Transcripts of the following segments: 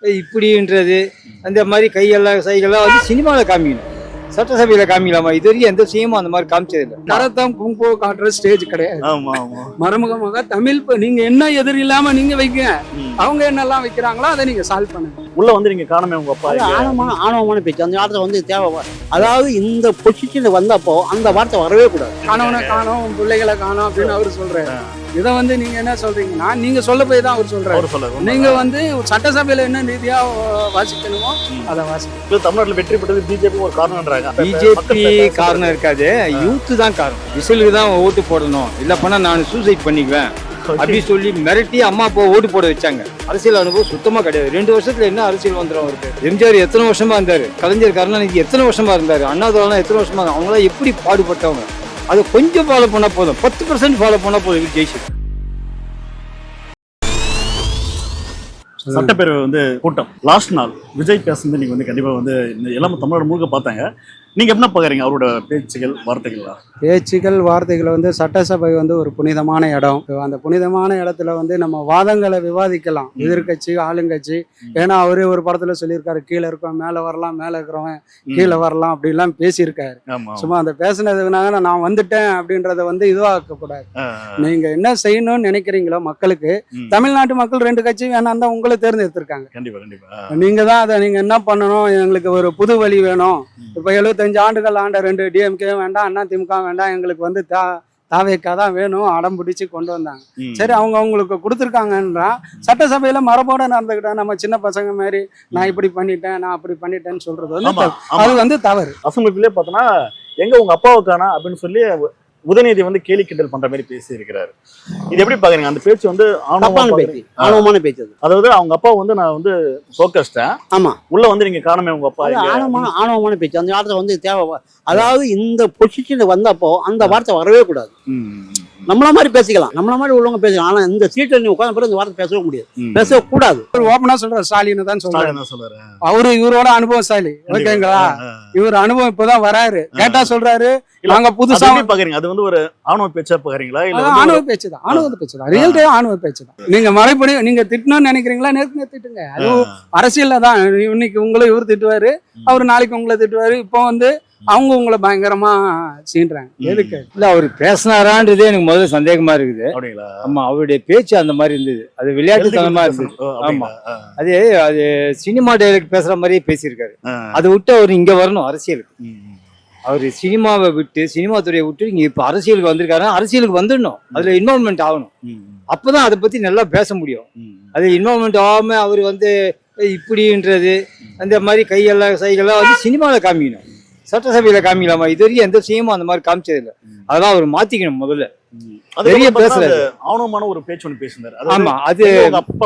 இப்படின்றது அந்த மாதிரி கையெல்லாம் சைகள்லாம் வந்து சினிமாவில் காமிக்கணும், சட்டசபையில காமிக்கலாமா? இது வரைக்கும் எந்த விஷயமும் அந்த மாதிரி காமிச்சதில்லை. கரத்தம் கும்போ காட்டுற ஸ்டேஜ் கிடையாது. ஆமா ஆமா. மறைமுகமாக தமிழ் நீங்க என்ன எதிரி இல்லாம நீங்க வைக்க, அவங்க என்னெல்லாம் வைக்கிறாங்களோ அதை நீங்க சால்வ் பண்ணுங்க. உள்ள வந்து நீங்க காணமே உங்க அப்பா ஆணவமான பேச்சு அந்த வார்த்தை வந்து தேவை. அதாவது இந்த பொசிஷன் வந்தப்போ அந்த வார்த்தை வரவே கூடாது. கணவனை காணோம், பிள்ளைகளை காணோம் அப்படின்னு அவரு சொல்றாரு. இதை வந்து நீங்க என்ன சொல்றீங்கன்னா, நீங்க சொல்ல போய் தான் அவர் சொல்றாரு. நீங்க வந்து சட்டசபையில என்ன ரீதியா வாசிக்கணுமோ அதை வாசிக்கணும். தமிழ்நாட்டில் வெற்றி பெற்றது பிஜேபி ஒரு காரணம்ன்றாங்க. பிஜேபி காரணம் இருக்காது, யூத்து தான் காரணம். விசிலுக்கு தான் ஓட்டு போடணும், இல்ல பண்ணா நான் சூசைட் பண்ணிக்குவேன் அப்படி சொல்லி மிரட்டி அம்மா அப்பா ஓட்டு போட வச்சாங்க. அரசியல் அனுபவம் சுத்தமா கிடையாது. 2 வருஷத்துல என்ன அரசியல் வந்துடும் அவருக்கு? எம்ஜிஆர் எத்தனை வருஷமா இருந்தாரு, கலைஞர் கருணாநிதி எத்தனை வருஷமா இருந்தாரு, அண்ணாதுரைலாம் எத்தனை வருஷமா இருந்தாங்க. அவங்களாம் எப்படி பாடுபட்டவங்க. அதை கொஞ்சம் ஃபாலோ பண்ணா போதும், 10% ஃபாலோ பண்ணா போதும், ஜெயிச்சு. சட்டப்பேரவை வந்து கூட்டம் லாஸ்ட் நாள் விஜய் பேசுறது நீங்க வந்து கண்டிப்பா வந்து எல்லாமே தமிழ்நாடு முழுக்க பார்த்தாங்க. நீங்க என்ன பாக்குறீங்க அவரோட பேச்சுகள் வார்த்தைகள் வந்து சட்டசபை வந்து ஒரு புனிதமான இடம். அந்த புனிதமான இடத்துல வந்து நம்ம வாதங்களை விவாதிக்கலாம், எதிர்கட்சி ஆளுங்கட்சி. ஏன்னா அவரே ஒரு படத்துல சொல்லியிருக்காரு, கீழே இருக்கவன் மேல வரலாம், மேல இருக்கிறவன் கீழே வரலாம் அப்படிலாம் பேசியிருக்காரு. சும்மா அந்த பேசுனதுனால நான் வந்துட்டேன் அப்படின்றத வந்து இதுவாக்க கூடாது. நீங்க என்ன செய்யணும்னு நினைக்கிறீங்களோ மக்களுக்கு, தமிழ்நாட்டு மக்கள் 2 கட்சி வேணாம் தான் உங்களை தேர்ந்தெடுத்திருக்காங்க. நீங்க தான் அதை நீங்க என்ன பண்ணணும், எங்களுக்கு ஒரு புது வழி வேணும். இப்ப 75 ஆண்டுகள் ஆண்ட 2 டிஎம்கே வேண்டாம், அண்ணா திமுக வேண்டாம், எங்களுக்கு வந்து தாவேக்கா தான் வேணும் அடம் பிடிச்சி கொண்டு வந்தாங்க. சரி, அவங்களுக்கு கொடுத்துருக்காங்கன்றா சட்டசபையில மரபோட நடந்துக்கிட்டா நம்ம சின்ன பசங்க மாதிரி நான் இப்படி பண்ணிட்டேன் நான் அப்படி பண்ணிட்டேன்னு சொல்றது வந்து அது வந்து தவறு. அசம்பிளிலே பார்த்தோன்னா எங்க உங்க அப்பாவுக்கானா அப்படின்னு சொல்லி உதயநிதி வந்து கேலி கிண்டல் பண்ற மாதிரி பேசி இருக்கிறாரு. இது எப்படி பாக்குறீங்க? அந்த பேச்சு வந்து ஆணவமான பேச்சு. அதாவது அவங்க அப்பா வந்து நான் வந்து தோக்கச்சிட்டேன், ஆமா உள்ள வந்து நீங்க காணமே உங்க அப்பா, ஆணவமான பேச்சு. அந்த வார்த்தை வந்து தேவை. அதாவது இந்த பொசிஷன் வந்தப்போ அந்த வார்த்தை வரவே கூடாது. நம்மள மாதிரி பேசிக்கலாம், நம்மள மாதிரி உள்ளவங்க பேசலாம். ஆனா இந்த சீட்ல நீ உட்கார்ந்த பிறகு இந்த வார்த்தை பேசவே முடியாது, பேசவே கூடாது. ஓப்பனா சொல்ற ஸ்டாலின் தான் சொல்றாரு. அவரு இவரோட அனுபவசாலி, ஓகேங்களா? இவர் அனுபவம் இப்பதான் வராரு. கேட்டா சொல்றாரு நாங்க புதுசா பாக்குறீங்க. அது வந்து ஒரு ஆணவ பேச்சா பாக்குறீங்களா? இல்ல ஆணவ பேச்சு தான், ஆணவ பேச்சு தான், ரியல் டைம் ஆணவ பேச்சு தான். நீங்க மறுபடி நீங்க திட்டணும்னு நினைக்கிறீங்களா, நேருக்கு திட்டுங்க. அது அரசியல்ல தான். இன்னைக்கு உங்களை இவர் திட்டுவாரு, அவர் நாளைக்கு உங்களை திட்டுவாரு. இப்போ வந்து அவங்க உங்களை பயங்கரமா சீன்றாங்க. எதுக்கு இல்ல அவர் பேசினாரான்றதே எனக்கு முதல்ல சந்தேகமா இருக்குது. ஆமா, அவருடைய பேச்சு அந்த மாதிரி இருந்தது, அது விளையாட்டுத்தனமா இருந்தது. ஆமா, அது சினிமா டைலாக் பேசுற மாதிரியே பேசியிருக்காரு. அதை விட்டு அவர் இங்க வரணும் அரசியலுக்கு. அவர் சினிமாவை விட்டு, சினிமா துறையை விட்டு இங்க இப்ப அரசியலுக்கு வந்திருக்காரு. அரசியலுக்கு வந்துடணும், அதுல இன்வால்மெண்ட் ஆகணும். அப்பதான் அதை பத்தி நல்லா பேச முடியும். அது இன்வால்மெண்ட் ஆகாம அவர் வந்து இப்படின்றது அந்த மாதிரி கையெல்லாம் சைகள்லாம் வந்து சினிமாவில் காமிக்கணும், சட்டசபையில காமிக்கலாமா? இது வரைக்கும் எந்த விஷயமும் அந்த மாதிரி காமிச்சதில்லை. அதெல்லாம் அவர் மாத்திக்கணும். முதல்ல பெரிய பேசுறாரு, ஆணவமான ஒரு பேச்சு ஒன்று பேசினாரு. ஆமா, அது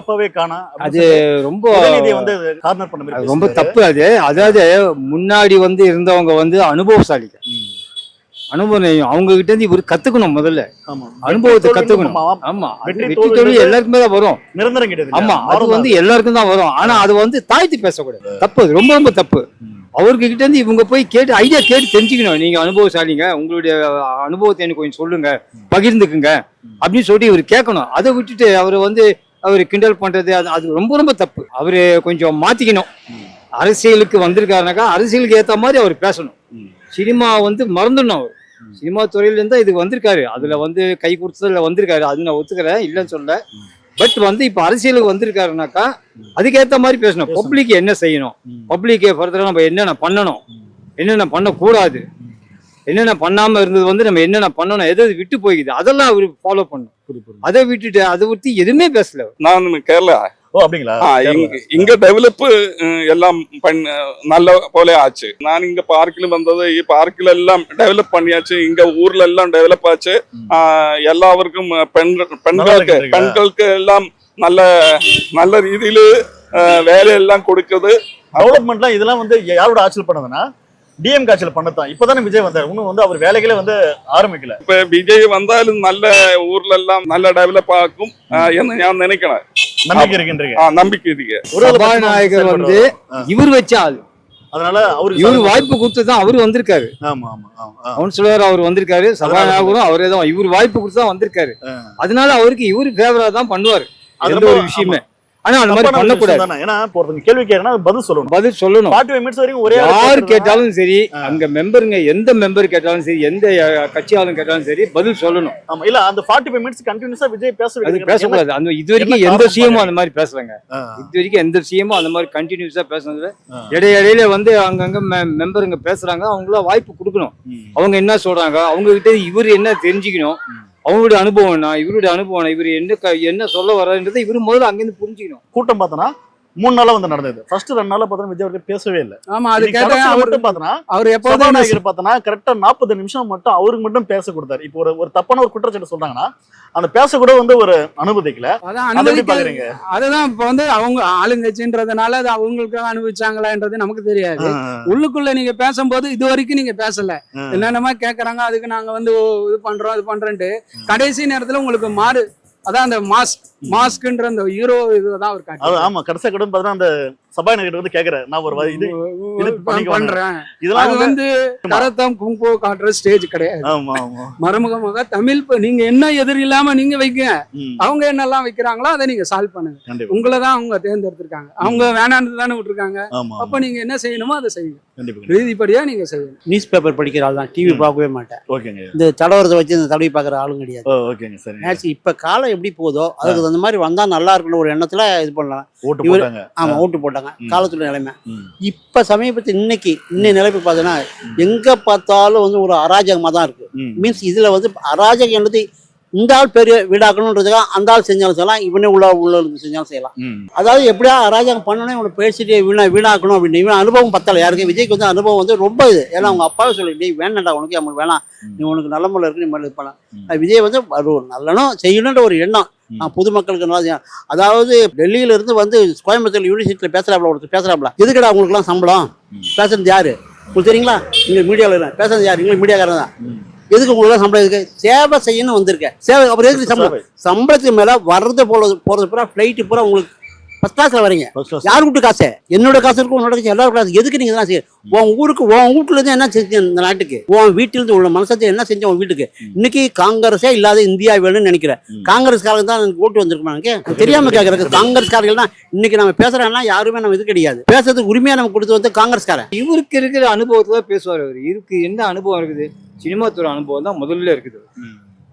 அப்பவே காணா, அது ரொம்ப வந்து கார்னர் பண்ண மாதிரி ரொம்ப தப்பு. அது அதாவது முன்னாடி வந்து இருந்தவங்க வந்து அனுபவசாலிகள், அனுபவம் அவங்க கிட்ட இருந்து இவர் கத்துக்கணும். முதல்ல அனுபவத்தை கத்துக்கணும். ஆமா, வெற்றி தோல்வி எல்லாருக்குமே தான் வரும், நிரந்தரம் கிடையாது. ஆமா, அது வந்து எல்லாருக்கும் தான் வரும். ஆனா அது வந்து தாழ்த்தி பேசக்கூடாது, தப்பு, ரொம்ப ரொம்ப தப்பு. அவருக்கு கிட்ட இருந்து இவங்க போய் கேட்டு ஐடியா கேட்டு தெரிஞ்சுக்கணும். நீங்க அனுபவசாலிங்க, உங்களுடைய அனுபவத்தை எனக்கு கொஞ்சம் சொல்லுங்க, பகிர்ந்துக்குங்க அப்படின்னு சொல்லி இவர் கேட்கணும். அதை விட்டுட்டு அவர் வந்து அவர் கிண்டல் பண்றது அது ரொம்ப ரொம்ப தப்பு. அவரு கொஞ்சம் மாத்திக்கணும். அரசியலுக்கு வந்திருக்காருனாக்கா அரசியலுக்கு ஏற்ற மாதிரி அவர் பேசணும். சினிமா வந்து மறந்துடணும். அவர் சினிமா துறையில இருந்தா இதுக்கு வந்திருக்காரு, அதுல வந்து கை கொடுத்ததுல வந்திருக்காரு, அது நான் ஒத்துக்கிறேன், இல்லைன்னு சொல்ல. பட் வந்து இப்ப அரசியலுக்கு வந்திருக்காருனாக்கா அதுக்கேற்ற மாதிரி பேசணும். பப்ளிக் என்ன செய்யணும், பப்ளிக் ஃபர்தரா நம்ம என்னென்ன பண்ணணும், என்னென்ன பண்ணக்கூடாது, என்னென்ன பண்ணாம இருந்தது வந்து நம்ம என்னென்ன பண்ணணும், எதாவது விட்டு போய்க்குது அதெல்லாம் அவரு ஃபாலோ பண்ணணும். அதை விட்டுட்டு அதை பத்தி எதுவுமே பேசல. நான் கேரளா. அப்படிங்களா? இங்க டெவலப் எல்லாம் நல்ல போல ஆச்சு. நான் இங்க பார்க்கில் வந்தது, பார்க்கில் எல்லாம் டெவலப் பண்ணியாச்சு. இங்க ஊர்ல எல்லாம் டெவலப் ஆச்சு. எல்லாருக்கும் பெண்களுக்கு எல்லாம் நல்ல நல்ல ரீதியில வேலையெல்லாம் கொடுக்குது. டெவலப்மெண்ட்லாம் இதெல்லாம் வந்து யாரோட ஆட்சியில் பண்ணதுன்னா டிஎம் காட்சியில் பண்ணதான். இப்பதானே விஜய் வந்தார், இன்னும் வந்து அவர் வேலைகளே வந்து ஆரம்பிக்கல. இப்ப விஜய் வந்தாலும் நல்ல ஊர்ல எல்லாம் நல்ல டெவலப் ஆகும் என்று நான் நினைக்கிறேன். நம்பிக்கை இருக்கின்றீங்க? நம்பிக்கை இருக்கு. சபாநாயகர் வந்து இவர் வச்ச ஆளு, அதனால இவரு வாய்ப்பு கொடுத்துதான் அவரு வந்திருக்காரு. கவுன்சிலர் அவர் வந்திருக்காரு, சபாநாயகரும் அவரே தான். இவரு வாய்ப்பு கொடுத்துதான் வந்திருக்காரு. அதனால அவருக்கு இவரு ஃபேவரா தான் பண்ணுவாரு எந்த ஒரு விஷயமே. ஆனா அந்த மாதிரி பண்ணக்கூடாது. ஏன்னா ஒருத்தங்க கேள்வி கேட்கறா பதில் சொல்லணும். பதில் சொல்லணும். 45 மினிட்ஸ் வரைக்கும் ஒரே யார் கேட்டாலும் சரி, அங்க மெம்பருங்க எந்த மெம்பர் கேட்டாலும் சரி, எந்த கட்சி ஆளுங்க கேட்டாலும் சரி பதில் சொல்லணும். ஆமா இல்ல அந்த 45 மினிட்ஸ் கண்டினியூஸா விஜய் அது பேசக்கூடாது. அந்த இது வரைக்கும் எந்த சிஎமும் அந்த மாதிரி பேசலங்க. இது வரைக்கும் எந்த சிஎமும் அந்த மாதிரி கண்டினியூஸா பேசுனதுல இடையில வந்து அங்கங்க மெம்பருங்க பேசுறாங்க, அவங்கள வாய்ப்பு கொடுக்கணும். அவங்க என்ன சொல்றாங்க, அவங்க கிட்ட இவர் என்ன தெரிஞ்சுக்கணும், அவங்களுடைய அனுபவம்னா இவருடைய அனுபவம், இவர் என்ன சொல்ல வர்றதுன்றதை இவரு முதல்ல அங்கிருந்து புரிஞ்சுக்கணும். கூட்டம் பார்த்தனா 3 நாளா வந்து நடந்தது. ஃபர்ஸ்ட் 2 நாளா பார்த்தா விஜய் அவர்கள் பேசவே இல்லை. ஆமா, அது கேட்டா மட்டும் பார்த்தனா அவர் எப்போதும் சபாநாயகர் பார்த்தனா கரெக்டா 40 நிமிஷம் மட்டும் அவருக்கு மட்டும் பேச கொடுத்தாரு. இப்போ ஒரு தப்பான ஒரு குற்றச்சாட்டு சொல்றாங்கன்னா அந்த பேச கூட வந்து ஒரு அனுமதிக்கல. அதான் அனுமதிக்கிறீங்க. அதுதான் இப்ப வந்து அவங்க ஆளுங்கட்சின்றதுனால அது அவங்களுக்கு அனுபவிச்சாங்களான்றது நமக்கு தெரியாது. உள்ளுக்குள்ள நீங்க பேசும்போது இது வரைக்கும் நீங்க பேசல, என்னென்னமா கேக்குறாங்க, அதுக்கு நாங்க வந்து இது பண்றோம் அது பண்றேன்ட்டு கடைசி நேரத்துல உங்களுக்கு மாறு அதான் அந்த மாஸ்க்ன்ற அந்த ஹீரோ இதுதான் அவர் காட்டுறாரு. ஆமா, கடைசியா கூட பார்த்தா அந்த சபாநாயகர் வந்து கேக்குறாரு, நான் ஒரு இது பண்றேன். இதெல்லாம் வந்து கரத்தம் கும்போ காட்டுற ஸ்டேஜ் கிடையாது. ஆமா ஆமா, மறைமுகமாக தமிழ் நீங்க என்ன எதிர் இல்லாம நீங்க வைக்க, அவங்க என்னெல்லாம் வைக்கிறாங்களோ அதை நீங்க சால்வ் பண்ணுங்க. உங்களதான் அவங்க தேர்ந்தெடுத்திருக்காங்க, அவங்க வேணான்னு தானே விட்டுருக்காங்க. அப்ப நீங்க என்ன செய்யணுமோ அதை செய்யுங்க, ரீதிப்படியா நீங்க செய்யணும். நியூஸ் பேப்பர் படிக்கிற ஆள் தான், டிவி பார்க்கவே மாட்டேன். இந்த தலைவரத்தை வச்சு இந்த தடவை பார்க்குற ஆளும் கிடையாது. இப்ப காலம் எப்படி போதோ அதுக்கு அந்த மாதிரி வந்தா நல்லா இருக்குன்னு ஒரு எண்ணத்துல இது பண்ணலாம். ஆமா, ஓட்டு போட்டாங்க. காலத்துல நிலைமை இப்ப சமீபத்தில் இன்னைய நிலைமை பார்த்தீங்கன்னா எங்க பார்த்தாலும் வந்து ஒரு அராஜகமா தான் இருக்கு. மீன்ஸ் இதுல வந்து அராஜகம் என்பது இந்த ஆள் பெரிய வீடாக்கணும்ன்றதுக்காக அந்த ஆள் செஞ்சாலும் செய்யலாம், இவனே உள்ள செஞ்சாலும் செய்யலாம். அதாவது எப்படியா அராஜகம் பண்ணணும், இவனை பேசிட்டு வீணாக்கணும் அப்படின்னு. இவன் அனுபவம் பத்தல யாருக்கு. விஜய்க்கு வந்து அனுபவம் வந்து ரொம்ப இது. ஏன்னா அவங்க அப்பாவே சொல்லிட்டு வேணாண்டா உனக்கு, அவனுக்கு வேணாம், நீ உனக்கு நல்ல முறை இருக்கு, நீ மாதிரி இது பண்ணலாம். விஜய் வந்து ஒரு நல்லனும் செய்யணுன்ற ஒரு எண்ணம் பொதுமக்களுக்கு நல்லா. அதாவது டெல்லியில இருந்து வந்து கோயம்புத்தூர் யூனிவர்சிட்டியில ஒருத்தர் பேசுறாப்ல, எதுக்கடா உங்களுக்கு எல்லாம் சம்பளம், பேசுறது யாரு உங்களுக்கு தெரியுங்களா, நீங்க மீடியாவில் இல்லை, பேசுறது யாரு, நீங்க மீடியாக்காரன் தான், எதுக்கு உங்களுக்கு சம்பளம், எதுக்கு சேவை செய்யணும் வந்திருக்கேன், சேவை அப்புறம் எதுக்கு சம்பளம், சம்பளத்துக்கு மேல வர்றது போறது பூரா ஃபிளைட்டு பூரா உங்களுக்கு ஃபர்ஸ்ட் கிளாஸ்ல வரீங்க, யார் வீட்டு காசு, என்னோட காசு இருக்கும், உன்னோட காசு, எல்லாரும் காசு, எதுக்கு நீங்க தான் செய்ய, உன் ஊருக்கு உன் வீட்டுல இருந்து என்ன செஞ்ச இந்த நாட்டுக்கு, உன் வீட்டில இருந்து உள்ள மனசத்தை என்ன செஞ்ச உன் வீட்டுக்கு. இன்னைக்கு காங்கிரஸே இல்லாத இந்தியா வேணும்னு நினைக்கிறேன். காங்கிரஸ்காரங்க தான் எனக்கு ஓட்டு வந்திருக்குமா, எனக்கு தெரியாம கேட்கறது. காங்கிரஸ்காரர்கள் தான் இன்னைக்கு நம்ம பேசுறோம்னா யாருமே நம்ம இது கிடையாது, பேசுறதுக்கு உரிமையா நம்ம கொடுத்து வந்து காங்கிரஸ்காரன். இவருக்கு இருக்கிற அனுபவத்துல தான் பேசுவார். அவர் இருக்கு என்ன அனுபவம் இருக்குது, சினிமா துறை அனுபவம் தான் முதல்ல இருக்குது.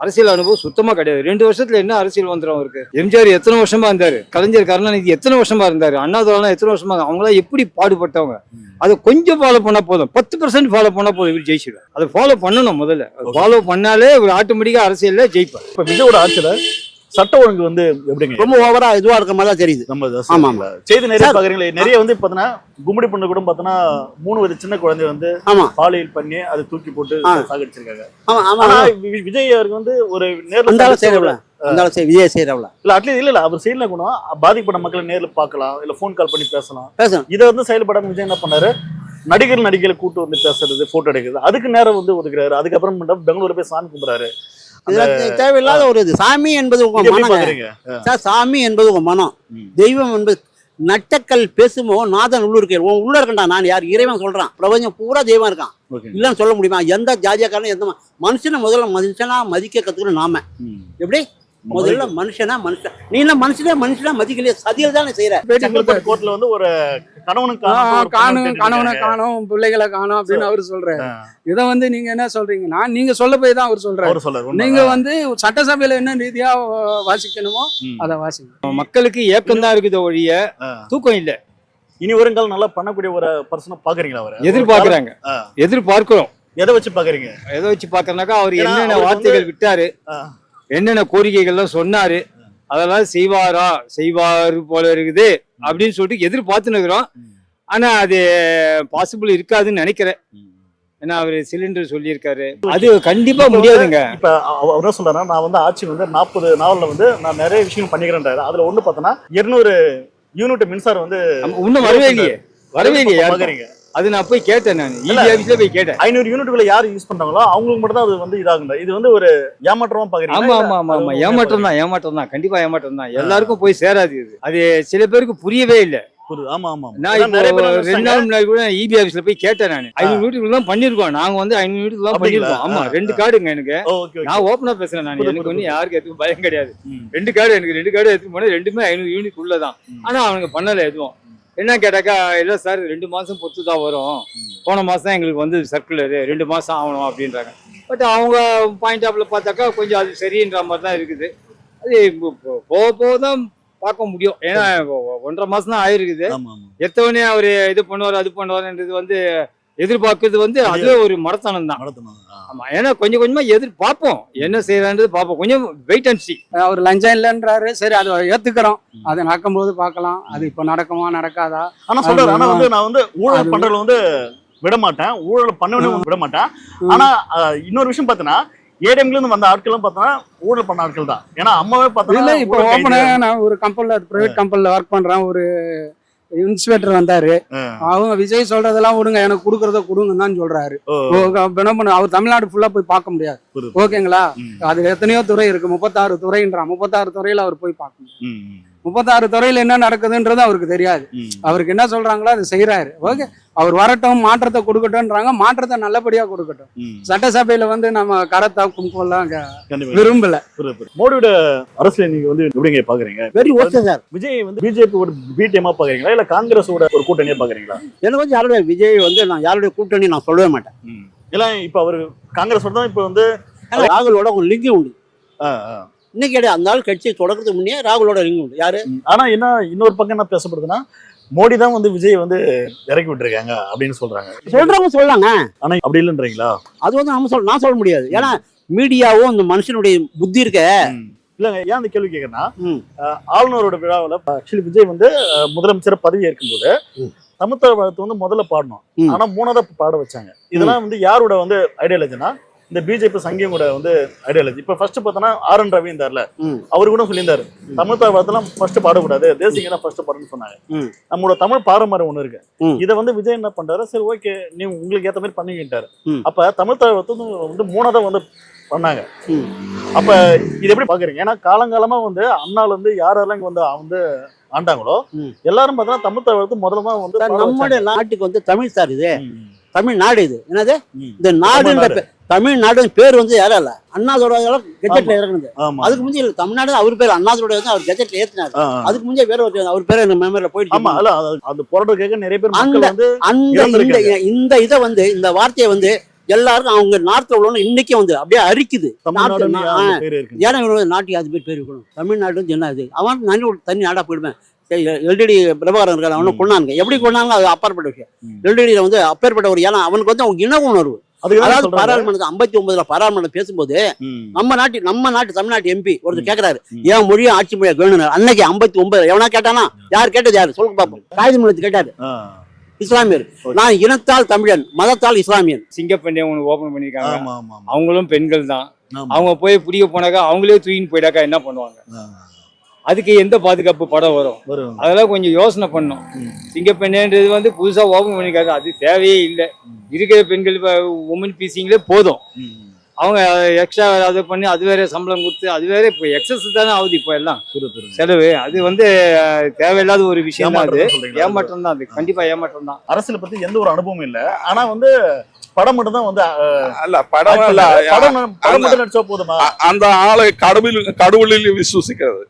அரசியல் அனுபவம் சுத்தமா கிடையாது. 2 வருஷத்துல என்ன அரசியல் வந்துடும் அவருக்கு. எம்ஜிஆர் எத்தனை வருஷமா இருந்தாரு, கலைஞர் கருணாநிதி எத்தனை வருஷமா இருந்தாரு, அண்ணாதுரைலாம் எத்தனை வருஷமா, அவங்களாம் எப்படி பாடுபட்டவங்க. அதை கொஞ்சம் ஃபாலோ பண்ணா போதும், 10% ஃபாலோ பண்ணா போதும், இவர் ஜெயிச்சிடுவார். அதை ஃபாலோ பண்ணணும். முதல்ல ஃபாலோ பண்ணாலே ஒரு ஆட்டோமேட்டிக்கா அரசியல்ல ஜெயிப்பார். இப்ப விஜயோட ஆட்சியில சட்ட ஒழுங்கு வந்து எப்படிங்க, ரொம்ப ஓவரா இதுவா இருக்க மாதிரி தான் தெரியுது. ஆமா, செய்தி நிறைய பாக்குறீங்களா, நிறைய வந்து பாத்தீங்கன்னா கும்மிடி பொண்ணு கூட பாத்தீங்கன்னா 3 வயது சின்ன குழந்தை வந்து பாலியல் பண்ணி அதை தூக்கி போட்டு சாகடிச்சிருக்காங்க. விஜய் அவருக்கு வந்து ஒரு நேர்ல விஜய் செய்யறவள இல்ல அட்லீஸ்ட் இல்ல அவர் செய்யல கூட பாதிக்கப்பட்ட மக்களை நேர்ல பாக்கலாம், இல்ல போன் கால் பண்ணி பேசலாம். இதை வந்து செயல்படாம விஜய் என்ன பண்ணாரு, நடிகளை கூட்டு வந்து பேசுறது, போட்டோ எடுக்கிறது, அதுக்கு நேரம் வந்து ஒதுக்குறாரு. அதுக்கப்புறம் பெங்களூர் போய் சாமி கும்பிடுறாரு. தேவையில்லாத ஒரு இது. சாமி என்பது உங்க மனம், சாமி என்பது உங்க மனம், தெய்வம் என்பது நட்டக்கல் பேசுமோ நாதன் உள்ளூர் உள்ள இருக்கண்டா. நான் யார் இறைவன் சொல்றான், பிரபஞ்சம் பூரா தெய்வம் இருக்கான், இல்லன்னு சொல்ல முடியுமா? எந்த ஜாதியாக்காரனும் எந்த மனுஷனை முதல்ல மனுஷனா மதிக்க கத்துக்கணும். நாம எப்படி முதல்ல மனுஷனா மனுஷன், நீ என்ன மனுஷனா மதிக்கலையே, சதியில் தானே செய்யற. கோர்ட்ல வந்து ஒரு கணவனை காணும், பிள்ளைகளை காணும் அப்படின்னு அவரு சொல்றாரு. இதை வந்து நீங்க என்ன சொல்றீங்கன்னா, நீங்க சொல்ல போய் தான் அவர் சொல்றாரு. நீங்க வந்து சட்டசபையில என்ன ரீதியா வாசிக்கணுமோ அதை வாசிக்கணும். மக்களுக்கு ஏக்கம் தான் இருக்குது ஒழிய தூக்கம் இல்ல. இனி வருங்காலம் நல்லா பண்ணக்கூடிய ஒரு பர்சனை பாக்குறீங்களா? அவரை எதிர்பார்க்கறாங்க, எதிர்பார்க்கிறோம். எதை வச்சு பாக்குறீங்க? எதை வச்சு பாக்குறனாக்கா அவர் என்னென்ன வார்த்தைகள் விட்டாரு, என்னென்ன கோரிக்கைகள்லாம் சொன்னாரு, அதெல்லாம் செய்வாரு போல இருக்குது அப்படின்னு சொல்லிட்டு எதிர்பார்த்துன்னு இருக்கிறோம். ஆனா அது பாசிபிள் இருக்காதுன்னு நினைக்கிறேன். ஏன்னா அவரு சிலிண்டர் சொல்லியிருக்காரு, அது கண்டிப்பா முடியாதுங்க. இப்ப அவர் என்ன சொல்றாருன்னா, நான் வந்து ஆட்சி வந்து 40 நாள்ல வந்து நான் நிறைய விஷயம் பண்ணிக்கிறேன். அதுல ஒண்ணு பார்த்தோன்னா 200 யூனிட் மின்சாரம் வந்து இன்னும் வரவே இல்லையே. அது நான் போய் கேட்டேன், நான் ஆபீஸ்ல போய் கேட்டேன். 500 யூனிட்களை யார் யூஸ் பண்றாங்களோ அவங்களுக்கு மட்டும் தான் அது வந்து இதாகுங்க. இது வந்து ஒரு ஏமாற்றமா பாக்குறீங்க? ஆமா, ஏமாற்றம் தான், கண்டிப்பா ஏமாற்றம் தான். எல்லாருக்கும் போய் சேராது இது. அது சில பேருக்கு புரியவே இல்லை. ஆமா ஆமா நான் ஏன்னா நிறைய இப்போ பேர் 2 நாள் முன்னாடி கூட இபி ஆஃபீஸ்ல போய் கேட்டேன் நான் 500 யூனிட் தான் பண்ணிருக்கோம். நாங்க வந்து 500 யூனிட் தான் அப்படிங்களா? பண்ணிருக்கோம். ஆமா 2 கார்டுங்க எனக்கு. ஓகே நான் ஓப்பனா பேசுறேன். நான் புரியுது, எனக்கு வந்து புரியுது. யாருக்கு எதுவும் பயம் கிடையாது. ம். 2 கார்டு எனக்கு 2 கார்டு எடுத்து போனேன். ரெண்டுமே 500 யூனிட் உள்ளதான். ஆனா அவனுங்க பண்ணல எதுவும். என்ன கேட்டாக்கா, இல்ல சார் 2 மாசம் பொறுத்து தான் வரும். போன மாசம் எங்களுக்கு வந்து சர்க்குலர் 2 மாசம் ஆகணும் அப்படின்றாங்க. பட் அவங்க பாயிண்ட் ஆஃப்ல பார்த்தாக்கா கொஞ்சம் அது சரின்ற மாதிரி தான் இருக்குது. அது போக போக தான் பார்க்க முடியும். ஏன்னா 1.5 மாசம் தான் ஆயிருக்குது. ஆமா ஆமா எத்தவனே அவரு இது பண்ணுவார் அது பண்ணுவாருன்றது வந்து எதிர்பார்க்கறது வந்து அதுவே ஒரு மடத்தனம் தான். நடத்தணும். ஆமா, ஏன்னா கொஞ்சம் கொஞ்சமா எதிர்பார்ப்போம் என்ன செய்யறான்றது பார்ப்போம். கொஞ்சம் வெயிட் அண்ட் சி. அவர் லஞ்சம் இல்லைன்றாரு, சரி அதை ஏத்துக்கிறோம், அதை நடக்கும்போது பார்க்கலாம். அது இப்போ நடக்குமா நடக்காதா? ஆனா சொல்றாரு, ஆனா வந்து நான் வந்து ஊழல் பண்றதுல வந்து விட மாட்டேன், ஊழல் பண்ணவனே விட மாட்டேன். ஆனா இன்னொரு விஷயம் பார்த்தீங்கன்னா ஏடிஎம்ல இருந்து வந்த ஆட்களும் பார்த்தோன்னா ஊழல் பண்ண ஆட்கள் தான். ஏன்னா அம்மாவே இல்ல பார்த்தோன்னா இப்போ ஓப்பனா நான் ஒரு கம்பெனில பிரைவேட் கம்பெனில ஒர்க் பண்றேன். ஒரு இன்ஸ்பெக்டர் வந்தாரு. அவங்க விஜய் சொல்றதெல்லாம் விடுங்க, எனக்கு கொடுக்கறத கொடுங்கன்னு தான் சொல்றாரு. என்ன பண்ண, அவர் தமிழ்நாடு ஃபுல்லா போய் பார்க்க முடியாது. ஓகேங்களா? அது எத்தனையோ துறை இருக்கு, 36 துறைன்றான். 36 துறையில அவர் போய் பார்க்க முடியும். 36 துறையில என்ன நடக்குதுன்றது அவருக்கு தெரியாது. அவருக்கு என்ன சொல்றாங்களோ அதை செய்யறாரு. ஓகே, அவர் வரட்டும், மாற்றத்தை கொடுக்கட்டும்ன்றாங்க. மாற்றத்தை நல்லபடியா கொடுக்கட்டும். சட்டசபையில வந்து நம்ம கரத்தா கும்பலாம் விரும்பல. மோடியோட அரசியல் நீங்க வந்து எப்படிங்க பாக்குறீங்க? Very okay sir. விஜய் வந்து பிஜேபி ஒரு பிடிஎம்மா பாக்குறீங்களா இல்ல காங்கிரஸோட ஒரு கூட்டணியா பாக்குறீங்களா? எனக்கு வந்து யாருடைய விஜய் வந்து நான் யாருடைய கூட்டணி நான் சொல்லவே மாட்டேன். இல்ல இப்ப அவரு காங்கிரஸோட தான் இப்ப வந்து ராகுலோட ஒரு லிங்க் உண்டு. இன்னைக்கு கிடையாது, அந்த ஆள் கட்சியை தொடக்கிறதுக்கு முன்னே ராகுலோட லிங்க் உண்டு. யாரு? ஆனா என்ன இன்னொரு பக்கம் என்ன பேசப்படுதுன்னா மோடி தான் வந்து விஜய் வந்து இறக்கி விட்டுருக்காங்க அப்படின்னு சொல்றாங்க. சொல்றவங்க சொல்லலாங்க, ஆனா அப்படி இல்லைன்றீங்களா? அது வந்து நான் சொல்ல முடியாது. ஏன்னா மீடியாவும் இந்த மனுஷனுடைய புத்தி இருக்க. இல்லங்க, ஏன் அந்த கேள்வி கேட்கறேன்னா ஆளுநரோட விழாவில் ஆக்சுவலி விஜய் வந்து முதலமைச்சர் பதவி ஏற்கும்போது தமிழ்த்தாய் வாழ்த்து வந்து முதல்ல பாடணும், ஆனா 3ஆவதா பாட வச்சாங்க. இதெல்லாம் வந்து யாரோட வந்து ஐடியாலஜினா இந்த பிஜேபி சங்கியம் கூட வந்து ஐடியாலஜி. இப்ப ஃபர்ஸ்ட் பார்த்தோன்னா RN ரவி இருந்தார்ல, அவரு கூட சொல்லியிருந்தாரு தமிழ்த்தாய் வாழ்த்துலாம் ஃபர்ஸ்ட் பாடக்கூடாது, தேசியம் தான் ஃபர்ஸ்ட் பாடணும்னு சொன்னாங்க. நம்மளோட தமிழ் பாரம்பரியம் ஒண்ணு இருக்கு. இதை வந்து விஜய் என்ன பண்றாரு, சரி ஓகே நீ உங்களுக்கு ஏத்த மாதிரி பண்ணிக்கிட்டாரு. அப்ப தமிழ்த்தாய் வாழ்த்து வந்து 3ஆவதா வந்து பண்ணாங்க. அப்ப இது எப்படி பாக்குறீங்க? ஏன்னா காலங்காலமா வந்து அண்ணால இருந்து யாரெல்லாம் இங்க வந்து ஆண்டாங்களோ எல்லாரும் பார்த்தா தமிழ்த்தாய் வாழ்த்து முதல்ல வந்து நம்முடைய நாட்டுக்கு வந்து தமிழ் சார், இது தமிழ்நாடு. இது என்னது இந்த நாடு, தமிழ்நாடு பேர் வந்து யாரும் இல்ல, அண்ணாதோட கெஜெட்ல இறங்குனது. அதுக்கு முந்தைய தமிழ்நாடு அவர் பேர் அண்ணாதோட அவர் கெஜெட்ல ஏத்தினாரு. அதுக்கு முந்தைய வேற ஒரு அவர் பேர் மெமரியில போயிட்டு. ஆமா, அல்ல அந்த போராட்டம் கேட்க நிறைய பேர் மக்கள் வந்து இந்த இதை வந்து இந்த வார்த்தையை வந்து எல்லாருக்கும் அவங்க நார்த்ல உள்ளவங்க இன்னைக்கே வந்து அப்படியே அரிக்குது. ஏன்னா நாட்டுக்கு அது பேர் இருக்கணும். தமிழ்நாடு வந்து என்ன இது, அவன் தனி நாடா போயிடுவேன். எல்டிடி பிரபாகரன் இருக்காரு, அவனை கொண்டாங்க. எப்படி கொண்டாங்க அது அப்பாற்பட்ட விஷயம். எல்டிடியில வந்து அப்பேற்பட்ட ஒரு, ஏன்னா அவனுக்கு வந்து அவங்க இன உணர்வு. அதாவது பாராளுமன்றத்தில் 59 பாராளுமன்றம் பேசும்போது நம்ம நாட்டு தமிழ்நாட்டு எம்பி ஒருத்தர் கேட்கிறாரு, ஏன் மொழியும் ஆட்சி மொழியா வேணும். அன்னைக்கு 59 எவனா கேட்டானா, யார் கேட்டது, யாரு சொல்லுங்க பாப்போம். காகிதம் கேட்டாரு. இஸ்லாமியர், நான் இனத்தால் தமிழன், மதத்தால் இஸ்லாமியன். சிங்கப்பெண்ணை ஒன்று ஓபன் பண்ணிருக்காங்க. அவங்களும் பெண்கள் தான். அவங்க போய் பிடிக்க போனாக்கா அவங்களே தூக்கின்னு போயிட்டாக்கா என்ன பண்ணுவாங்க? அதுக்கு எந்த பாதுகாப்பு படம் வரும்? அதெல்லாம் கொஞ்சம் யோசனை பண்ணும். சிங்கப்பெண்ணுன்றது வந்து புதுசா ஓபன் பண்ணிருக்காரு, அது தேவையே இல்லை. இருக்கிற பெண்கள் உமன் பீசிங்களே போதும். அவங்க எக்ஸ்ட்ரா அதை பண்ணி அது வேற சம்பளம் கொடுத்து அது வேற இப்போ எக்ஸஸ் தானே ஆகுது. இப்போ எல்லாம் செலவு, அது வந்து தேவையில்லாத ஒரு விஷயம் தான். அது ஏமாற்றம் தான், அது கண்டிப்பா ஏமாற்றம் தான். அரசியலை பத்தி எந்த ஒரு அனுபவம் இல்லை, ஆனா வந்து படம் மட்டும் தான் வந்து அல்ல படம் மட்டும் நடிச்சா போதுமா? அந்த ஆளை கடவுளில் விசுவசிக்கிறது,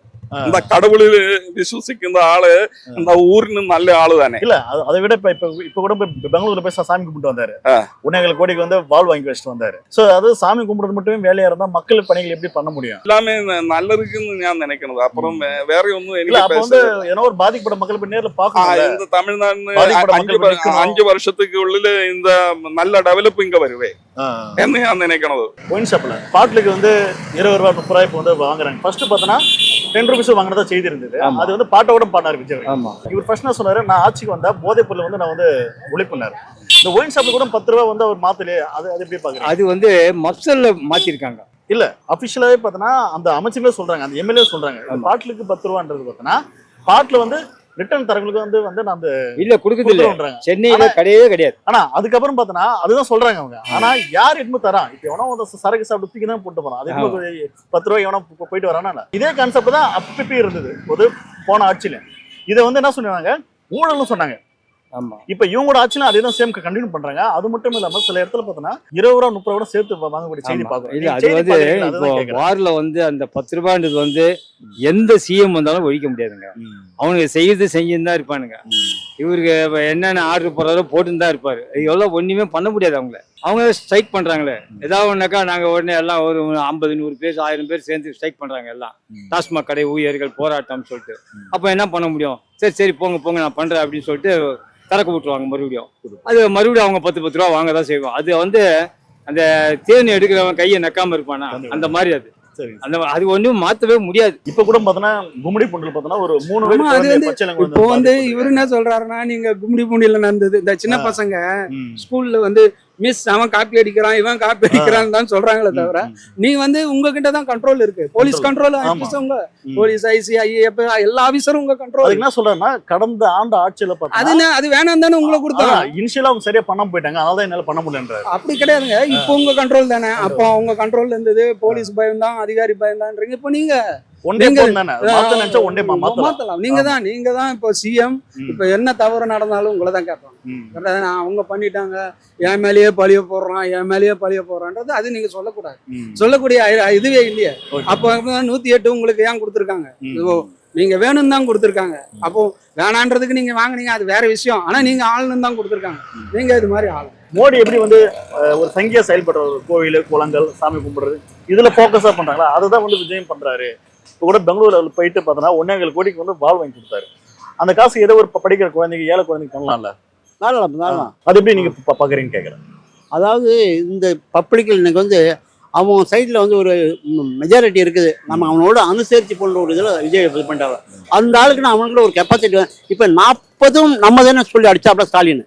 இந்த கடவுளில் விசுவசிக்கின்ற ஆளு இந்த ஊரின் நல்ல ஆளு தானே. இல்ல அதை விட இப்ப கூட பெங்களூர்ல போய் சாமி கும்பிட்டு வந்தாரு. 1.5 கோடிக்கு வந்து வால் வாங்கி வச்சுட்டு வந்தாரு. சோ அது சாமி கும்பிடுறது மட்டுமே வேலையா இருந்தா மக்கள் பணிகள் எப்படி பண்ண முடியும்? எல்லாமே நல்லதுக்குன்னு நான் நினைக்கிறது. அப்புறம் வேற ஒன்றும் இல்ல. அப்ப வந்து ஏன்னா ஒரு பாதிக்கப்பட்ட மக்கள் போய் நேர்ல பாக்கணும். இந்த தமிழ்நாடு 5 வருஷத்துக்கு உள்ள இந்த நல்ல டெவலப் இங்க வருவே என்ன நான் நினைக்கிறது. ஒயின் ஷாப்ல பாட்டிலுக்கு வந்து 20 ரூபாய் 30 ரூபாய் இப்போ வந்து வாங்குறாங்க. ஃபர்ஸ்ட் பார்த்தோன்னா 10 ரூபீஸ் வாங்கினதா செய்தி இருந்தது. அது வந்து பாட்டோட பாடினார் விஜய். இவர் ஃபர்ஸ்ட் என்ன சொன்னாரு, நான் ஆட்சிக்கு வந்தா போதைப் பொருள் வந்து நான் வந்து ஒழிப்புனாரு. இந்த ஒயின் ஷாப்ல கூட 10 ரூபாய் வந்து அவர் மாத்தலையே, அது எப்படி பாக்குறீங்க? அது வந்து மப்சல்ல மாத்திருக்காங்க. இல்ல அபிஷியலாவே பார்த்தோன்னா அந்த அமைச்சர்களே சொல்றாங்க, அந்த எம்எல்ஏ சொல்றாங்க பாட்டிலுக்கு 10 ரூபான்றது பார்த்தோன்னா பாட்டில் வந்து ரிட்டர்ன் தரங்களுக்கு வந்து நான் அந்த இல்ல கொடுக்குது இல்ல, சென்னையில கிடையவே கிடையாது. ஆனா அதுக்கப்புறம் பார்த்தோன்னா அதுதான் சொல்றாங்க அவங்க. ஆனா யார் எட்மு தரா? இப்ப எவனோ வந்து சரக்கு சாப்பிட்டு தூக்கி தான் போட்டு போறான். அது 10 ரூபாய் எவனோ போயிட்டு வரானா? இதே கான்செப்ட் தான் அப்பப்பி இருந்தது போது போன ஆட்சியில. இதை வந்து என்ன சொன்னாங்க, ஊழல்னு சொன்னாங்க. ஆமா இப்ப இவங்களோட ஆட்சியில அதே தான் சேம் கண்டினியூ பண்றாங்க. அது மட்டும் இல்லாம சில இடத்துல பார்த்தோன்னா 20 ரூபா 30 ரூபா சேர்த்து வாங்கக்கூடிய செய்தி ஆமா. பார்க்கறோம். இல்ல நீங்க அது செய்தி வந்து பார்க்கறீங்களா? இப்போ அதுதான் கேட்கறேன். வார்ல வந்து அந்த 10 ரூபான்றது வந்து எந்த சிஎம் வந்தாலும் ஒழிக்க முடியாதுங்க. அவனுக்கு செய்யறது செஞ்சுன்னு தான் இருப்பானுங்க. இவருக்கு இப்ப என்னென்ன ஆர்டர் போடுறாரோ போட்டுன்னு தான் இருப்பாரு. எவ்வளவு ஒண்ணுமே பண்ண முடியாது அவங்க ஸ்ட்ரைக் பண்றாங்களே ஏதாவது ஒன்னாக்கா நாங்க உடனே எல்லாம் ஒரு 50 100 பேர் 1000 பேர் சேர்ந்து ஸ்ட்ரைக் பண்றாங்க எல்லாம் டாஸ்மாக் கடை ஊழியர்கள் போராட்டம் சொல்லிட்டு. அப்ப என்ன பண்ண முடியும்? சரி போங்க போங்க நான் பண்றேன் அப்படின்னு சொல்லிட்டு திறக்க விட்டுருவாங்க மறுபடியும். அது மறுபடியும் அவங்க 10 ரூபா வாங்க தான் செய்வோம். அது வந்து அந்த தேனி எடுக்கிறவன் கையை நக்காம இருப்பானா அந்த மாதிரி அது. சரி. அந்த அது ஒண்ணும் மாத்தவே முடியாது. இப்ப கூட பார்த்தோன்னா கும்மிடி பூண்டில் பார்த்தோன்னா ஒரு 3 ஆமா, அது வயது வந்து பச்சை இப்போ வந்து இவரு என்ன சொல்றாருன்னா, நீங்க கும்மிடி பூண்டியில நடந்தது இந்த சின்ன பசங்க ஸ்கூல்ல வந்து மிஸ் அவன் காப்பி அடிக்கிறான் இவன் காப்பி அடிக்கிறான்னு தான் சொல்றாங்களே தவிர நீ வந்து உங்ககிட்ட தான் கண்ட்ரோல் இருக்கு. போலீஸ் கண்ட்ரோல் உங்க போலீஸ் ஐசிஐ எல்லா ஆபீசரும் உங்க கண்ட்ரோல். என்ன சொல்றேன்னா கடந்த ஆண்டு ஆட்சியில பார்த்தா அது வேணாம் தானே உங்களை கொடுத்தாங்க. இனிஷியலா அவங்க சரியா பண்ணாம போயிட்டாங்க. அதான் என்னால பண்ண முடியலன்றாரு. அப்படி கிடையாதுங்க. இப்போ உங்க கண்ட்ரோல் தானே. அப்போ உங்க கண்ட்ரோல் இருந்தது போலீஸ் பயம் தான் அதிகாரி பயம் தான்றீங்க. இப்போ நீங்க மாத்தலாம். நீங்க தான் இப்போ சிஎம். இப்ப என்ன தவறு நடந்தாலும் உங்களை தான் கேட்பாங்க. அவங்க பண்ணிட்டாங்க என் மேலேயே பழிய போடுறான்றது அது நீங்க சொல்லக்கூடாது. சொல்லக்கூடிய இதுவே இல்லையே. அப்போ 108 உங்களுக்கு ஏன் கொடுத்துருக்காங்க? நீங்க வேணும்னு தான் கொடுத்துருக்காங்க. அப்போ வேணான்றதுக்கு நீங்க வாங்கினீங்க அது வேற விஷயம். ஆனா நீங்க ஆளுன்னு தான் கொடுத்துருக்காங்க. நீங்க இது மாதிரி ஆளு. மோடி எப்படி வந்து ஒரு சங்கியா செயல்படுற கோவில் குளங்கள் சாமி கும்பிடுறது இதுல போக்கஸா பண்றாங்களா? அதுதான் வந்து விஜயம் பண்றாரு. இப்போ கூட பெங்களூர்ல போயிட்டு பார்த்தோன்னா 1.5 கோடிக்கு வந்து பால் வாங்கி கொடுத்தாரு. அந்த காசு ஏதோ ஒரு படிக்கிற குழந்தைங்க ஏழை குழந்தைங்க பண்ணலாம்ல. அது எப்படி நீங்க பாக்குறீங்கன்னு கேட்கறேன். அதாவது இந்த பப்ளிக்கில் இன்னைக்கு வந்து அவன் சைடில் வந்து ஒரு மெஜாரிட்டி இருக்குது. நம்ம அவனோட அனுசரித்து போன்ற ஒரு இதில் விஜய் இது பண்ணிட்டாங்க. அந்த ஆளுக்கு நான் அவனுக்குள்ள ஒரு கெப்பாசிட்டி. இப்போ 40 நம்ம தானே சொல்லி அடிச்சாப்ல ஸ்டாலின்.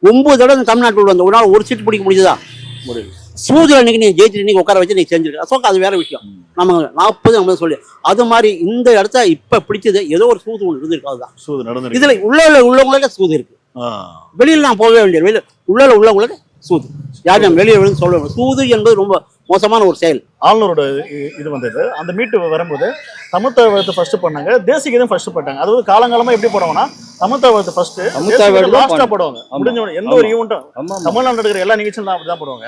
9 தடவை இந்த தமிழ்நாட்டில் வந்த ஒரு நாள் ஒரு சீட்டு பிடிக்க முடியுதா? சூதுல இன்னைக்கு நீ ஜெயிச்சு நீங்க உட்கார வச்சு நீங்க செஞ்சிருக்க அது வேற விஷயம். நம்ம 40 நம்ம சொல்லி அது மாதிரி இந்த இடத்த இப்ப பிடிச்சது ஏதோ ஒரு சூது ஒன்று இருந்திருக்கு. அதுதான் சூது நடந்து. இதுல உள்ளவங்களுக்கு சூது இருக்கு. வெளியில் நான் போகவே வேண்டியது. வெளியில உள்ளவங்களுக்கு சூது யாரும் வெளியே விழுந்து சொல்ல. சூது என்பது ரொம்ப மோசமான ஒரு செயல். ஆளுநரோட இது வந்தது. அந்த மீட்டு வரும்போது தமிழ்த்தாழ்வாரத்தை ஃபர்ஸ்ட் பண்ணாங்க, தேசிகதம் ஃபர்ஸ்ட் போட்டாங்க. அதாவது காலங்காலமா எப்படி போடுவாங்கன்னா தமிழ்த்தாழ்வாரத்தை ஃபர்ஸ்ட் லாஸ்டா போடுவாங்க. முடிஞ்ச எந்த ஒரு ஈவெண்ட்டும் தமிழ்நாடு நடக்கிற எல்லா நிகழ்ச்சியும் அப்படிதான் போடுவாங்க.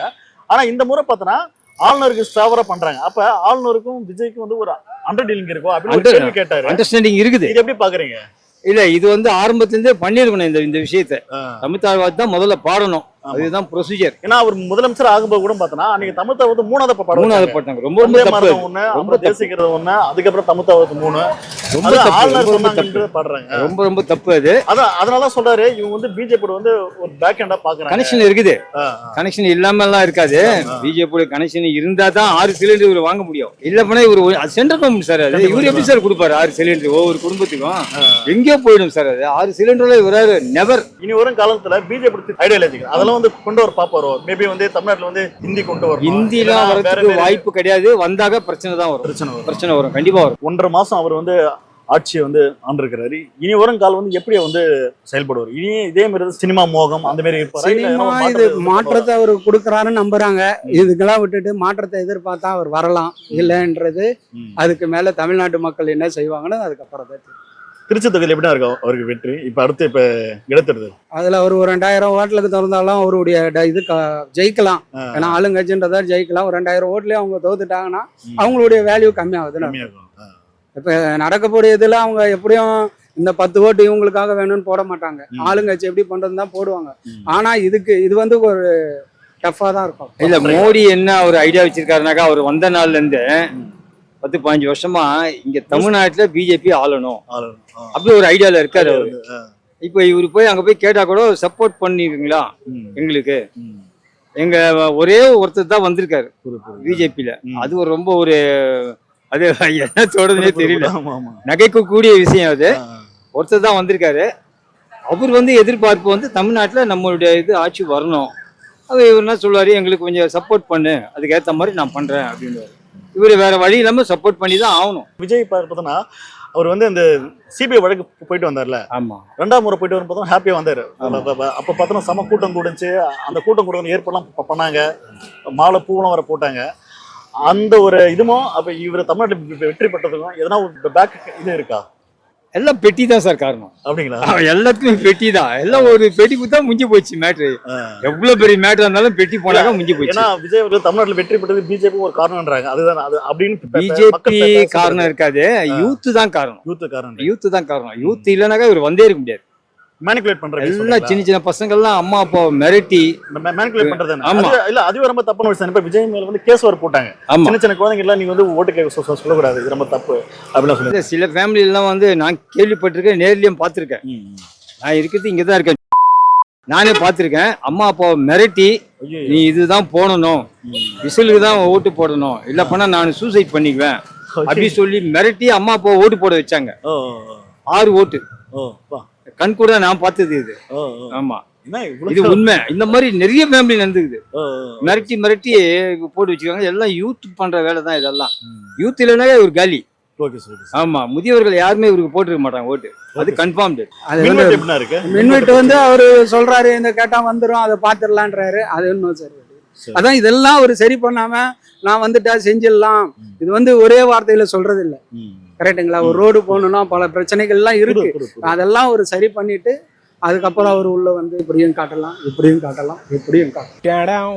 ஆனா இந்த முறை பார்த்தோன்னா ஆளுநருக்கு ஃபேவரா பண்றாங்க. அப்ப ஆளுநருக்கும் விஜய்க்கும் வந்து ஒரு அண்டர்டீலிங் இருக்கும் அப்படின்னு கேட்டாரு. அண்டர்ஸ்டாண்டிங் இருக்குது. இது எப்படி பாக்குறீங்க? இல்ல இது வந்து ஆரம்பத்துல இருந்தே பண்ணிருக்கணும். இந்த விஷயத்தை தமிழ்த்தாழ்வார் தான் முதல்ல பாடணும். அதுதான் ப்ரொசீஜர். ஏன்னா அவர் முதலமைச்சர் ஆகும்போது கூட பார்த்தோன்னா அன்னைக்கு தமிழ்த்தாழ்வாரத்து 3வது பாட்டாங்க. ரொம்ப தப்பு. ரொம்ப தேசிக்கிறது ஒண்ணு, அதுக்கப்புறம் தமிழ்த்தாழ்வாரத்து 3 ரொம்ப தப்பு. அது அதனால சொல்றாரு இவங்க வந்து பிஜேபி வந்து ஒரு பேக் ஹேண்டா பாக்குறாங்க. கனெக்ஷன் இருக்குது. கனெக்ஷன் இல்லாம எல்லாம் இருக்காது. பிஜேபி கனெக்ஷன் இருந்தா தான் 6 சிலிண்டர் இவர் வாங்க முடியும். இல்ல போனா இவர் சென்ட்ரல் கவர்மெண்ட் சார். அது இவர் எப்படி சார் கொடுப்பாரு 6 சிலிண்டர் ஒவ்வொரு குடும்பத்துக்கும்? எங்கேயோ போயிடும் சார். அது 6 சிலிண்டர்ல இவராரு நெவர். இனி வரும் காலத்துல பிஜேபி ஐடியாலஜி அதெல்லாம் வந்து கொண்டு வர பாப்பாரோ. மேபி வந்து தமிழ்நாட்டுல வந்து ஹிந்தி கொண்டு வரும். ஹிந்திலாம் வரதுக்கு வாய்ப்பு கிடையாது. வந்தாக பிரச்சனை தான் வரும். பிரச்சனை வரும். கண்டிப்பா வரும். 1.5 மாசம் அவர் வந்து ஆட்சியை வந்து ஆண்டிருக்கிறாரு. இனி வரும் காலம் வந்து எப்படி வந்து செயல்படுவார்? இனி இதே மாதிரி சினிமா மோகம் அந்த மாதிரி இது மாற்றத்தை அவர் கொடுக்குறாருன்னு நம்புறாங்க. இதுக்கெல்லாம் விட்டுட்டு மாற்றத்தை எதிர்பார்த்தா அவர் வரலாம். இல்லைன்றது அதுக்கு மேல தமிழ்நாட்டு மக்கள் என்ன செய்வாங்கன்னு அதுக்கப்புறம் தான். திருச்சி தொகுதியில் எப்படி இருக்கும் அவருக்கு வெற்றி? இப்ப அடுத்து இப்ப இடத்தெடுது அதுல ஒரு 2000 ஓட்டுக்கு திறந்தாலும் அவருடைய இது ஜெயிக்கலாம். ஏன்னா ஆளுங்கட்சின்றதா ஜெயிக்கலாம். ஒரு 2000 ஓட்டுலயே அவங்க தோத்துட்டாங்கன்னா அவங்களுடைய வேல்யூ கம்மியாகுதுன்னு. இப்ப நடக்கக்கூடிய இதுல அவங்க எப்படியும் இந்த 10 ஓட்டு இவங்களுக்காக வேணும்னு போட மாட்டாங்க. ஆளுங்கட்சி எப்படி பண்றதுன்னு தான் போடுவாங்க. ஆனா இது வந்து ஒரு டஃபா தான் இருக்கும். இல்ல மோடி என்ன ஒரு ஐடியா வச்சிருக்காருனாக்கா, அவர் வந்த நாள்ல இருந்து 10-15 வருஷமா இங்க தமிழ்நாட்டுல பிஜேபி ஆளணும் அப்படி ஒரு ஐடியால இருக்காரு அவரு. இப்ப இவரு போய் அங்க போய் கேட்டா கூட சப்போர்ட் பண்ணிருக்கீங்களா எங்களுக்கு? எங்க ஒரே ஒருத்தர் தான் வந்திருக்காரு பிஜேபியில. அது ஒரு ரொம்ப ஒரு அது என்ன சொல்றதுன்னே தெரியல. நகைக்கு கூடிய விஷயம். அது ஒருத்தர் தான் வந்திருக்காரு. அவர் வந்து எதிர்பார்ப்பு வந்து தமிழ்நாட்டுல நம்மளுடைய இது ஆட்சி வரணும். அது இவர் என்ன சொல்லுவாரு, எங்களுக்கு கொஞ்சம் சப்போர்ட் பண்ணு, அதுக்கேற்ற மாதிரி நான் பண்றேன் அப்படின்னு. இவர் வேற வழி இல்லாம சப்போர்ட் பண்ணி தான் ஆகணும். விஜய் பார்த்தோன்னா அவர் வந்து இந்த சிபிஐ வழக்கு போயிட்டு வந்தார்ல. ஆமா, 2ஆம் முறை போயிட்டு வரும் பார்த்தோம் ஹாப்பியா வந்தாரு. அப்ப பார்த்தோன்னா செம கூட்டம் கூடுச்சு. அந்த கூட்டம் கூட ஏற்படலாம் பண்ணாங்க. மாலை பூவெல்லாம் வர போட்டாங்க. அந்த ஒரு இதுவும் அப்ப இவர் தமிழ்நாட்டில் வெற்றி பெற்றதுக்கும் எதனா ஒரு பேக் இது இருக்கா? எல்லாம் பெட்டி தான் சார் காரணம். அப்படிங்களா? எல்லாத்துக்குமே பெட்டி தான். எல்லாம் ஒரு பெட்டி குத்தா முடிஞ்சு போச்சு மேட்ரு. எவ்வளவு பெரிய மேட்ரு இருந்தாலும் பெட்டி போனாக்க முடிஞ்சு போச்சு. ஏன்னா விஜய் அவர்கள் தமிழ்நாட்டுல வெற்றி பெற்றது பிஜேபி ஒரு காரணம்ன்றாங்க. அதுதான் அது அப்படின்னு பிஜேபி காரணம் இருக்காது, யூத் தான் காரணம். யூத் தான் காரணம். யூத் இல்லைனாக்கா இவர் வந்தே இருக்க முடியாது. மேனிகுலேட் பண்றாங்க எல்லாம் சின்ன சின்ன பசங்க எல்லாம் அம்மா அப்பா மிரட்டி மேனிகுலேட் பண்றது. ஆமா இல்ல அதுவே ரொம்ப தப்பான விஷயம். இப்ப விஜய் மேல வந்து கேஸ் வர போட்டாங்க. சின்ன சின்ன குழந்தைங்க எல்லாம் நீங்க வந்து ஓட்டு கேட்க சொல்லக்கூடாது, இது ரொம்ப தப்பு அப்படின்னு சொல்லி சில ஃபேமிலி எல்லாம் வந்து நான் கேள்விப்பட்டிருக்கேன், நேர்லயும் பார்த்திருக்கேன். நான் இருக்கிறது இங்கதான் இருக்கேன், நானே பார்த்திருக்கேன். அம்மா அப்பா மிரட்டி நீ இதுதான் போடணும், விசிலுக்கு தான் ஓட்டு போடணும், இல்ல பண்ணா நான் சூசைட் பண்ணிக்குவேன் அப்படி சொல்லி மிரட்டி அம்மா அப்பா ஓட்டு போட வச்சாங்க. 6 ஓட்டு கண் கூட நான் பார்த்தது இது. ஆமா இது உண்மை. இந்த மாதிரி நிறைய ஃபேமிலி நடந்துக்குது. மிரட்டி மிரட்டி போட்டு வச்சுக்காங்க. எல்லாம் யூத் பண்ற வேலை தான் இதெல்லாம். யூத் இல்லைனாவே ஒரு காலி. ஆமா முதியவர்கள் யாருமே இவருக்கு போட்டுருக்க மாட்டாங்க ஓட்டு, அது கன்ஃபார்ம்டு. மின்வெட்டு வந்து அவரு சொல்றாரு இந்த கேட்டா வந்துடும் அதை பாத்துடலான்றாரு. அது இன்னும் சரி. அதான் இதெல்லாம் ஒரு சரி பண்ணாம நான் வந்துட்டா செஞ்சிடலாம், இது வந்து ஒரே வார்த்தையில சொல்றது இல்லை. கரெக்டுங்களா? ஒரு ரோடு போகணும்னா பல பிரச்சனைகள்லாம் இருக்கு. அதெல்லாம் ஒரு சரி பண்ணிட்டு அதுக்கப்புறம் அவர் உள்ள வந்து இப்படியும் காட்டலாம், இப்படியும் காட்டலாம், இப்படியும் காட்டலாம்.